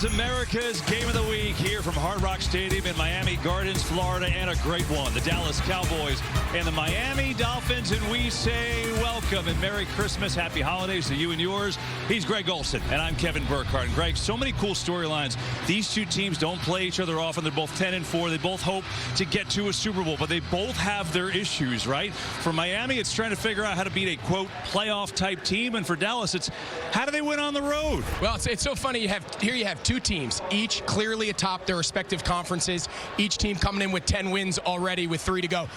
is America's Game of the Week here from Hard Rock Stadium in Miami Gardens, Florida, and a great one. The Dallas Cowboys and the Miami Dolphins, and we say welcome and Merry Christmas, Happy Holidays to you and yours. He's Greg Olson, and I'm Kevin Burkhardt. And Greg, so many cool storylines. These two teams don't play each other often. They're both 10-4. They both hope to get to a Super Bowl, but they both have their issues, right? For Miami, it's trying to figure out how to beat a, quote, playoff-type team, and for Dallas, it's how do they win on the road? Well, it's so funny. You have two teams, each clearly atop their respective conferences, each team coming in with 10 wins already with 3 to go.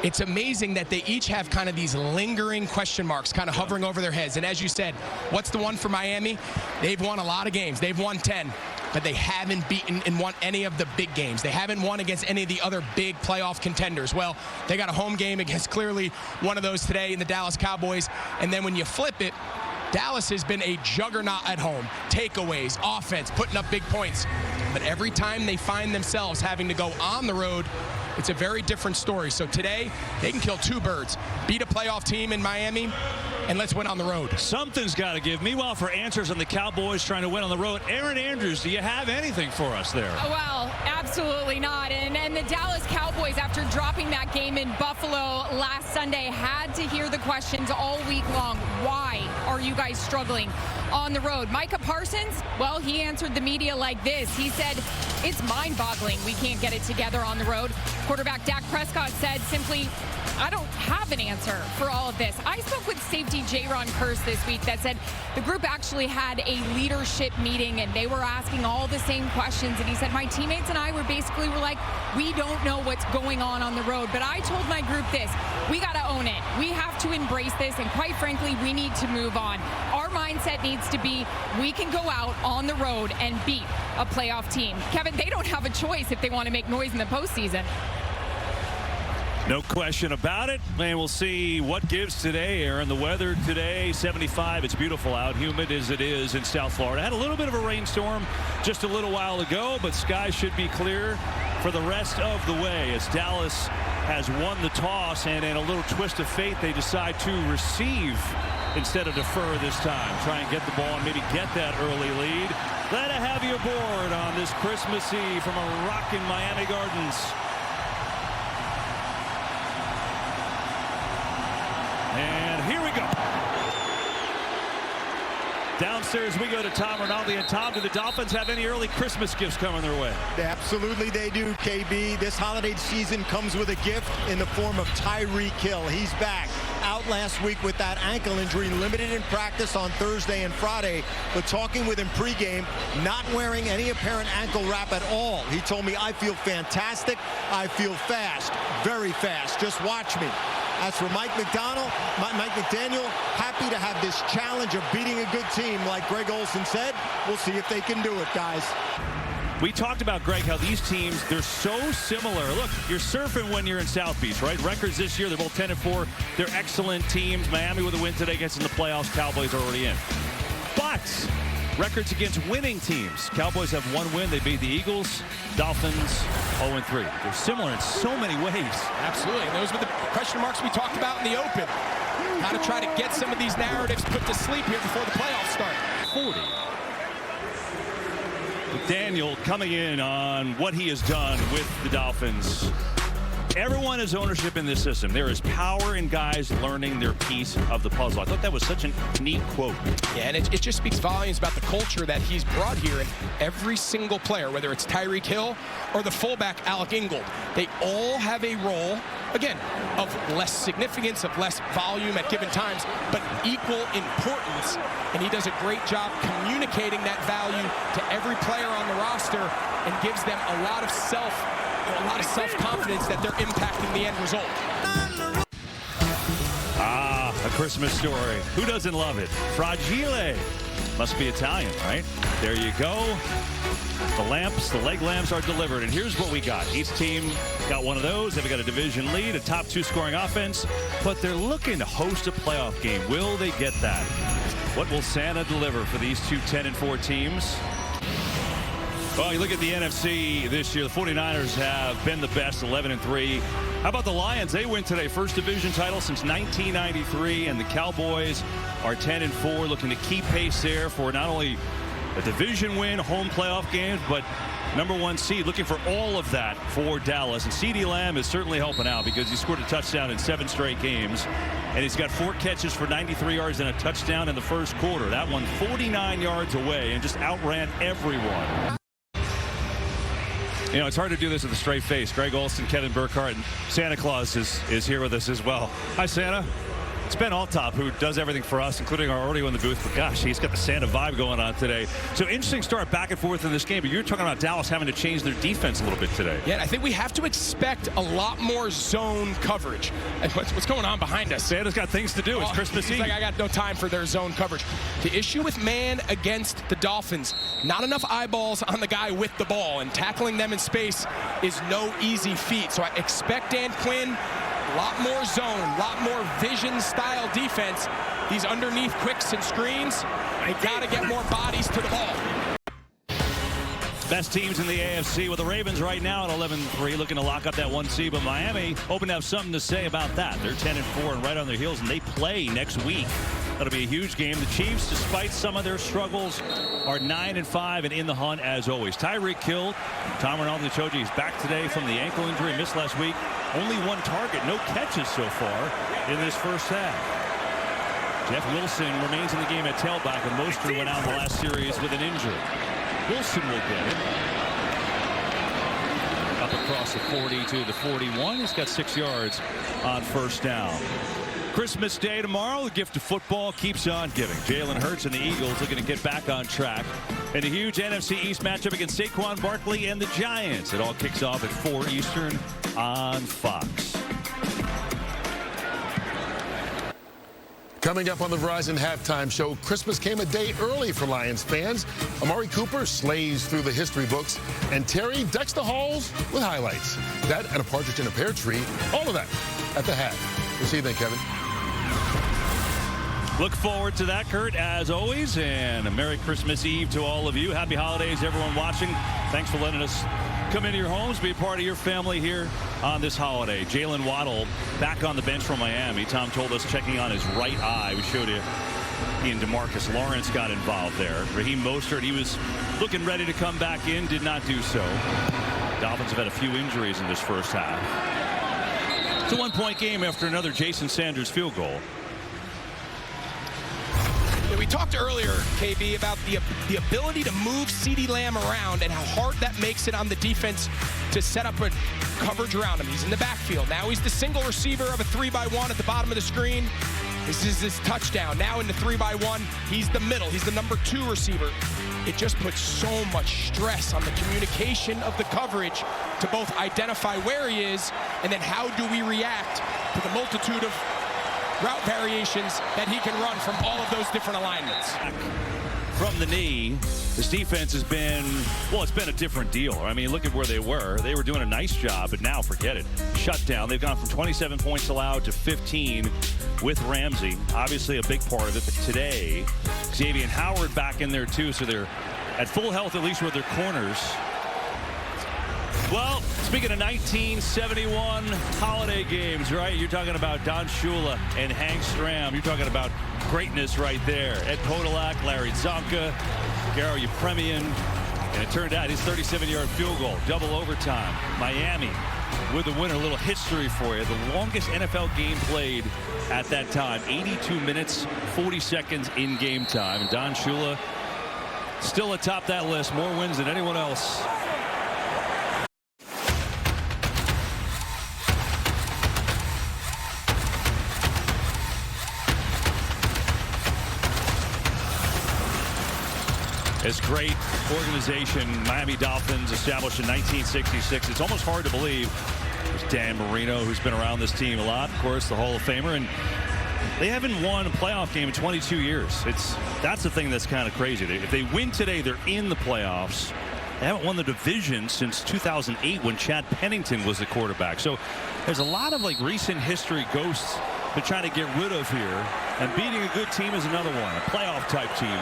It's amazing that they each have kind of these lingering question marks kind of hovering over their heads. And as you said, what's the one for Miami? They've won a lot of games. They've won 10, but they haven't beaten and won any of the big games. They haven't won against any of the other big playoff contenders. Well, they got a home game against clearly one of those today in the Dallas Cowboys. And then when you flip it, Dallas has been a juggernaut at home. Takeaways, offense, putting up big points. But every time they find themselves having to go on the road, it's a very different story. So today, they can kill 2 birds. Beat a playoff team in Miami, and let's win on the road. Something's got to give. Meanwhile, for answers on the Cowboys trying to win on the road, Aaron Andrews, do you have anything for us there? Well, absolutely not. And the Dallas Cowboys, after dropping that game in Buffalo last Sunday, had to hear the questions all week long. Why are you guys struggling on the road? Micah Parsons, well, he answered the media like this. He said, it's mind-boggling. We can't get it together on the road. Quarterback Dak Prescott said simply, I don't have an answer for all of this. I spoke with safety Jaron Kearse this week that said the group actually had a leadership meeting and they were asking all the same questions. And he said, my teammates and I were like, we don't know what's going on the road. But I told my group this, we got to own it. We have to embrace this. And quite frankly, we need to move on. Our mindset needs to be, we can go out on the road and beat a playoff team. Kevin, they don't have a choice if they want to make noise in the postseason. No question about it, and we'll see what gives today, Aaron. The weather today, 75. It's beautiful out, humid as it is in South Florida. Had a little bit of a rainstorm just a little while ago, but skies should be clear for the rest of the way as Dallas has won the toss, and in a little twist of fate, they decide to receive instead of defer this time. Try and get the ball and maybe get that early lead. Glad to have you aboard on this Christmas Eve from a rockin' Miami Gardens. And here we go. Downstairs we go to Tom Rinaldi. And Tom, do the Dolphins have any early Christmas gifts coming their way? Absolutely they do, KB. This holiday season comes with a gift in the form of Tyreek Hill. He's back. Out last week with that ankle injury, limited in practice on Thursday and Friday, but talking with him pregame, not wearing any apparent ankle wrap at all. He told me, I feel fantastic. I feel fast, very fast. Just watch me. As for Mike McDaniel, happy to have this challenge of beating a good team. Like Greg Olson said, we'll see if they can do it, guys. We talked about, Greg, how these teams, they're so similar. Look, you're surfing when you're in South Beach, right? Records this year, they're both 10-4. They're excellent teams. Miami with a win today gets in the playoffs. Cowboys are already in. But records against winning teams. Cowboys have 1 win. They beat the Eagles. Dolphins 0-3. They're similar in so many ways. Absolutely. And those were the question marks we talked about in the open. How to try to get some of these narratives put to sleep here before the playoffs start. 40. Daniel coming in on what he has done with the Dolphins. Everyone has ownership in this system. There is power in guys learning their piece of the puzzle. I thought that was such a neat quote. Yeah, and it just speaks volumes about the culture that he's brought here. And every single player, whether it's Tyreek Hill or the fullback Alec Ingold, they all have a role, again, of less significance, of less volume at given times, but equal importance. And he does a great job communicating that value to every player on the roster and gives them a lot of self-confidence that they're impacting the end result. Ah, a Christmas story. Who doesn't love it? Fragile. Must be Italian, right? There you go. The lamps, the leg lamps are delivered. And here's what we got. Each team got one of those. They've got a division lead, a top 2 scoring offense. But they're looking to host a playoff game. Will they get that? What will Santa deliver for these two 10-4 teams? Well, you look at the NFC this year, the 49ers have been the best, 11-3. How about the Lions? They win today, first division title since 1993, and the Cowboys are 10-4, looking to keep pace there for not only a division win, home playoff games, but #1 seed, looking for all of that for Dallas. And CeeDee Lamb is certainly helping out because he scored a touchdown in 7 straight games. And he's got 4 catches for 93 yards and a touchdown in the first quarter. That one 49 yards away and just outran everyone. You know, it's hard to do this with a straight face. Greg Olson, Kevin Burkhardt, and Santa Claus is here with us as well. Hi, Santa. It's Ben Altop who does everything for us, including our audio in the booth. But gosh, he's got the Santa vibe going on today. So interesting start back and forth in this game. But you're talking about Dallas having to change their defense a little bit today. Yeah, I think we have to expect a lot more zone coverage. And what's going on behind us? Santa's got things to do. It's Christmas Eve. Like, I got no time for their zone coverage. The issue with man against the Dolphins, not enough eyeballs on the guy with the ball, and tackling them in space is no easy feat. So I expect Dan Quinn. A lot more zone, a lot more vision-style defense. These underneath quicks and screens, they got to get more bodies to the ball. Best teams in the AFC with the Ravens right now at 11-3, looking to lock up that 1 seed. But Miami hoping to have something to say about that. They're 10-4 and right on their heels, and they play next week. That'll be a huge game. The Chiefs, despite some of their struggles, are 9-5 and in the hunt as always. Tyreek Hill, Tom Ronaldo-Choji is back today from the ankle injury, missed last week. Only 1 target, no catches so far in this first half. Jeff Wilson remains in the game at tailback, and Mostert went out in the last series with an injury. Wilson will get it. Up across the 40 to the 41. He's got 6 yards on first down. Christmas Day tomorrow. The gift of football keeps on giving. Jalen Hurts and the Eagles looking to get back on track. And a huge NFC East matchup against Saquon Barkley and the Giants. It all kicks off at 4 Eastern on Fox. Coming up on the Verizon Halftime Show, Christmas came a day early for Lions fans. Amari Cooper slays through the history books, and Terry decks the halls with highlights. That and a partridge in a pear tree. All of that at the half. We'll see you then, Kevin. Look forward to that, Kurt, as always. And a Merry Christmas Eve to all of you. Happy holidays, everyone watching. Thanks for letting us come into your homes, be a part of your family here on this holiday. Jalen Waddle back on the bench from Miami. Tom told us checking on his right eye. We showed you he and DeMarcus Lawrence got involved there. Raheem Mostert, he was looking ready to come back in, did not do so. Dolphins have had a few injuries in this first half. It's a 1-point game after another Jason Sanders field goal. We talked earlier, KB, about the ability to move CeeDee Lamb around and how hard that makes it on the defense to set up a coverage around him. He's in the backfield. Now he's the single receiver of a 3-by-1 at the bottom of the screen. This is his touchdown. Now in the 3-by-1, he's the middle. He's the number 2 receiver. It just puts so much stress on the communication of the coverage to both identify where he is and then how do we react to the multitude of route variations that he can run from all of those different alignments. From the knee, this defense has been, well, it's been a different deal. I mean, look at where they were. They were doing a nice job, but now forget it. Shut down. They've gone from 27 points allowed to 15 with Ramsey. Obviously a big part of it, but today, Xavier Howard back in there too, so they're at full health, at least with their corners. Well, speaking of 1971 holiday games, right? You're talking about Don Shula and Hank Stram. You're talking about greatness right there. Ed Podolak, Larry Zonka, Garo Yepremian. And it turned out his 37-yard field goal, double overtime. Miami with the winner. A little history for you. The longest NFL game played at that time. 82 minutes, 40 seconds in game time. And Don Shula still atop that list. More wins than anyone else. This great organization, Miami Dolphins, established in 1966. It's almost hard to believe. There's Dan Marino, who's been around this team a lot, of course, the Hall of Famer, and they haven't won a playoff game in 22 years. That's the thing that's kind of crazy. If they win today, they're in the playoffs. They haven't won the division since 2008 when Chad Pennington was the quarterback. So there's a lot of recent history ghosts they're trying to get rid of here, and beating a good team is another one, a playoff type team.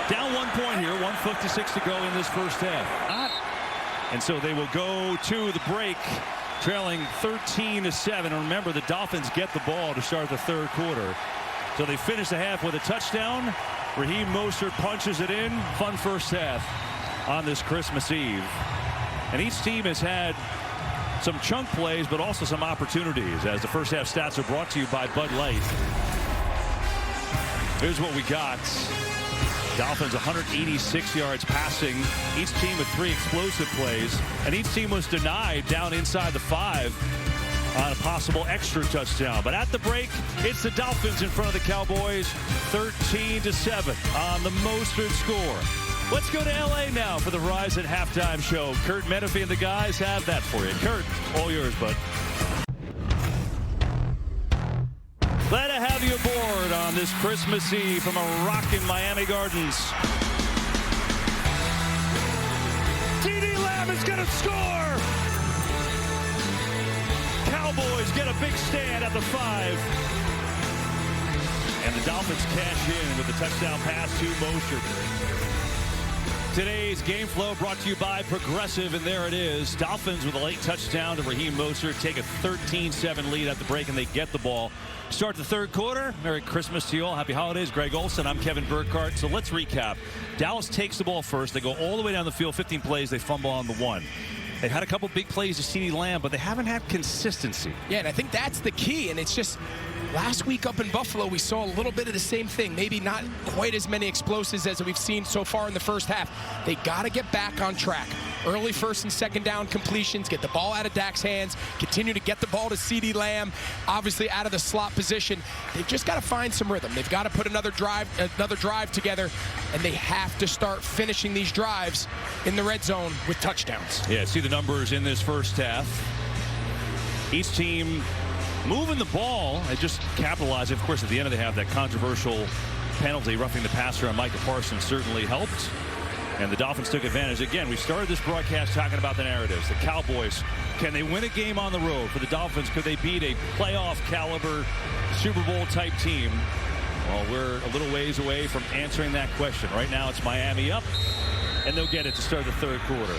Down 1 point here, 1:56 to go in this first half. And so they will go to the break, trailing 13-7. And remember, the Dolphins get the ball to start the third quarter. So they finish the half with a touchdown Raheem Mostert punches it in. Fun first half on this Christmas Eve. And each team has had some chunk plays, but also some opportunities, as the first half stats are brought to you by Bud Light. Here's what we got. Dolphins 186 yards passing. Each team with 3 explosive plays. And each team was denied down inside the 5 on a possible extra touchdown. But at the break, it's the Dolphins in front of the Cowboys, 13-7 on the Mostert score. Let's go to L.A. now for the Rise at Halftime show. Kurt Menefee and the guys have that for you. Kurt, all yours, bud. Glad to have you aboard on this Christmas Eve from a rockin' Miami Gardens. TD Lamb is going to score. Cowboys get a big stand at the 5. And the Dolphins cash in with the touchdown pass to Mostert. Today's game flow brought to you by Progressive, and there it is. Dolphins with a late touchdown to Raheem Mostert take a 13-7 lead at the break, and they get the ball. Start the third quarter. Merry Christmas to you all. Happy holidays. Greg Olson. I'm Kevin Burkhardt. So let's recap. Dallas takes the ball first. They go all the way down the field, 15 plays. They fumble on the 1. They've had a couple big plays to CeeDee Lamb, but they haven't had consistency. Yeah, and I think that's the key, and it's just last week up in Buffalo, we saw a little bit of the same thing. Maybe not quite as many explosives as we've seen so far in the first half. They got to get back on track. Early first and second down completions, get the ball out of Dak's hands, continue to get the ball to CeeDee Lamb, obviously out of the slot position. They've just got to find some rhythm. They've got to put another drive together, and they have to start finishing these drives in the red zone with touchdowns. Yeah, see the numbers in this first half. Each team moving the ball. They just capitalized. Of course, at the end of the half, that controversial penalty, roughing the passer on Micah Parsons, certainly helped. And the Dolphins took advantage. Again, we started this broadcast talking about the narratives. The Cowboys, can they win a game on the road? For the Dolphins, could they beat a playoff caliber Super Bowl type team? Well, we're a little ways away from answering that question. Right now, it's Miami up, and they'll get it to start the third quarter.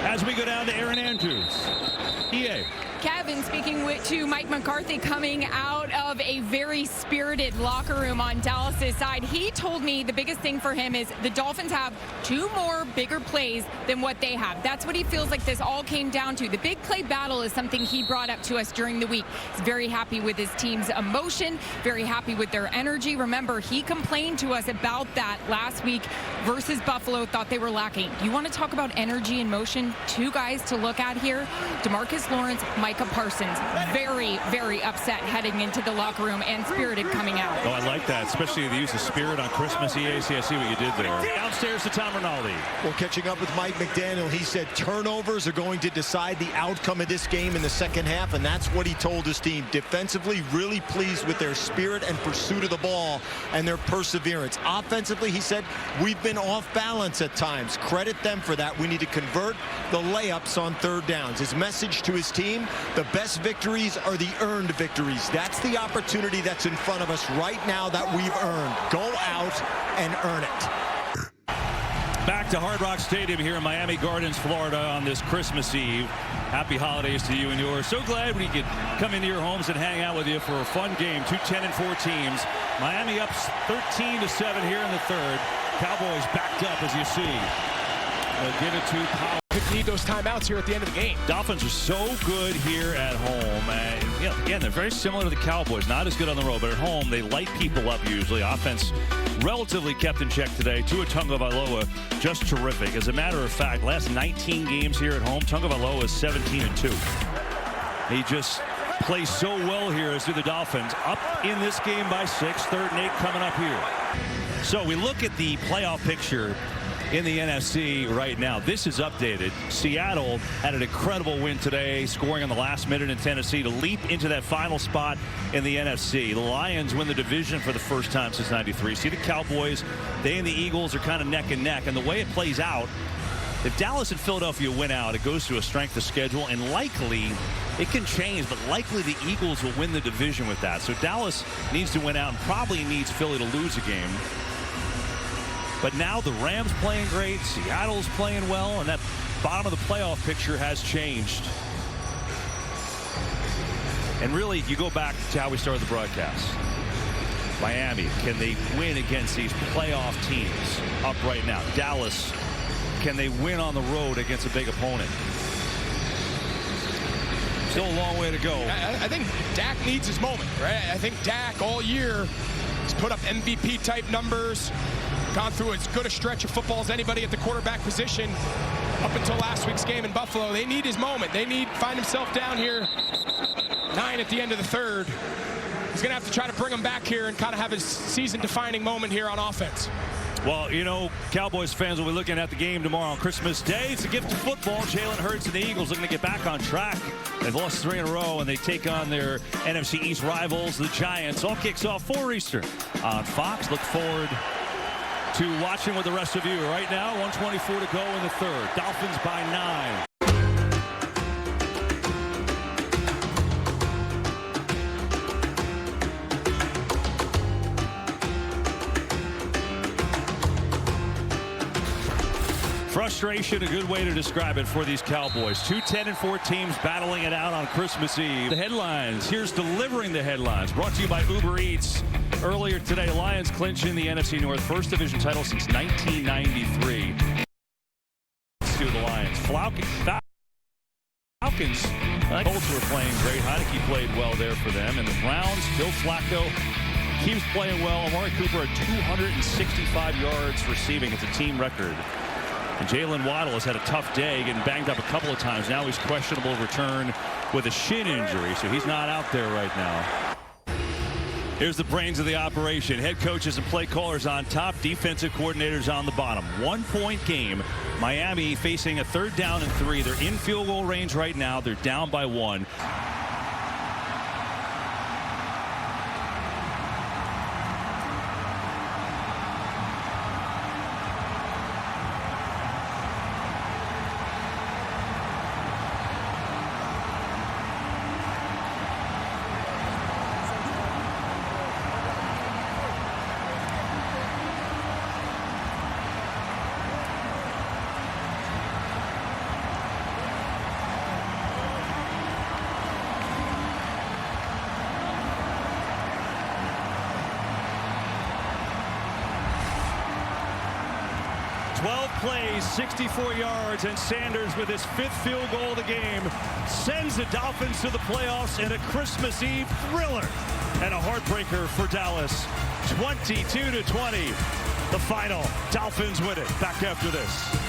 As we go down to Aaron Andrews. EA. Kevin, speaking to Mike McCarthy, coming out of a very spirited locker room on Dallas's side, he told me the biggest thing for him is the Dolphins have 2 more bigger plays than what they have. That's what he feels like this all came down to. The big play battle is something he brought up to us during the week. He's very happy with his team's emotion, very happy with their energy. Remember, he complained to us about that last week versus Buffalo, thought they were lacking. You want to talk about energy and motion? 2 guys to look at here, DeMarcus Lawrence, Micah Parsons, very, very upset heading into the locker room and spirited coming out. Oh, I like that, especially the use of spirit on Christmas. EAC, I see what you did there. Downstairs to Tom Rinaldi. Well, catching up with Mike McDaniel, he said turnovers are going to decide the outcome of this game in the second half, and that's what he told his team. Defensively, really pleased with their spirit and pursuit of the ball and their perseverance. Offensively, he said, we've been off balance at times. Credit them for that. We need to convert the layups on third downs. His message to his team, the best victories are the earned victories. That's the opportunity that's in front of us right now that we've earned. Go out and earn it. Back to Hard Rock Stadium here in Miami Gardens, Florida on this Christmas Eve. Happy holidays to you and yours. So glad we could come into your homes and hang out with you for a fun game. 2 10-4 teams. Miami up 13-7 here in the third. Cowboys backed up, as you see. They'll give it to Powell. Could need those timeouts here at the end of the game. Dolphins are so good here at home. And, you know, again, they're very similar to the Cowboys. Not as good on the road, but at home, they light people up usually. Offense relatively kept in check today. Tua Tagovailoa, just terrific. As a matter of fact, last 19 games here at home, Tagovailoa is 17-2. He just plays so well here as do the Dolphins. Up in this game by 6, 3rd and 8 coming up here. So we look at the playoff picture in the NFC right now. This is updated. Seattle had an incredible win today, scoring on the last minute in Tennessee to leap into that final spot in the NFC. The Lions win the division for the first time since '93. See the Cowboys, they and the Eagles are kind of neck and neck. And the way it plays out, if Dallas and Philadelphia win out, it goes to a strength of schedule, and likely it can change, but likely the Eagles will win the division with that. So Dallas needs to win out and probably needs Philly to lose a game. But now the Rams playing great, Seattle's playing well, and that bottom of the playoff picture has changed. And really, you go back to how we started the broadcast. Miami, can they win against these playoff teams up right now? Dallas, can they win on the road against a big opponent? Still a long way to go. I think Dak needs his moment, right? I think Dak all year has put up MVP-type numbers, gone through as good a stretch of football as anybody at the quarterback position up until last week's game in Buffalo. They need his moment. They need to find himself down here, 9 at the end of the third. He's going to have to try to bring him back here and kind of have his season-defining moment here on offense. Well, you know, Cowboys fans will be looking at the game tomorrow on Christmas Day. It's a gift of football. Jalen Hurts and the Eagles looking to get back on track. They've lost 3 in a row, and they take on their NFC East rivals, the Giants. All kicks off 4 Eastern on Fox. Look forward to watching with the rest of you. Right now, 1:24 to go in the third. Dolphins by 9. Frustration, a good way to describe it for these Cowboys. 2 10-4 teams battling it out on Christmas Eve. The headlines. Here's delivering the headlines. Brought to you by Uber Eats. Earlier today, Lions clinching the NFC North first division title since 1993. To the Lions. Falcons. Colts were playing great. Heineke played well there for them. And the Browns, Joe Flacco keeps playing well. Amari Cooper at 265 yards receiving. It's a team record. And Jalen Waddle has had a tough day, getting banged up a couple of times. Now he's questionable return with a shin injury, so he's not out there right now. Here's the brains of the operation. Head coaches and play callers on top, defensive coordinators on the bottom. 1-point game. Miami facing a 3rd down and 3. They're in field goal range right now. They're down by 1. Plays 64 yards, and Sanders with his 5th field goal of the game sends the Dolphins to the playoffs in a Christmas Eve thriller and a heartbreaker for Dallas. 22-20 the final. Dolphins win it. Back after this.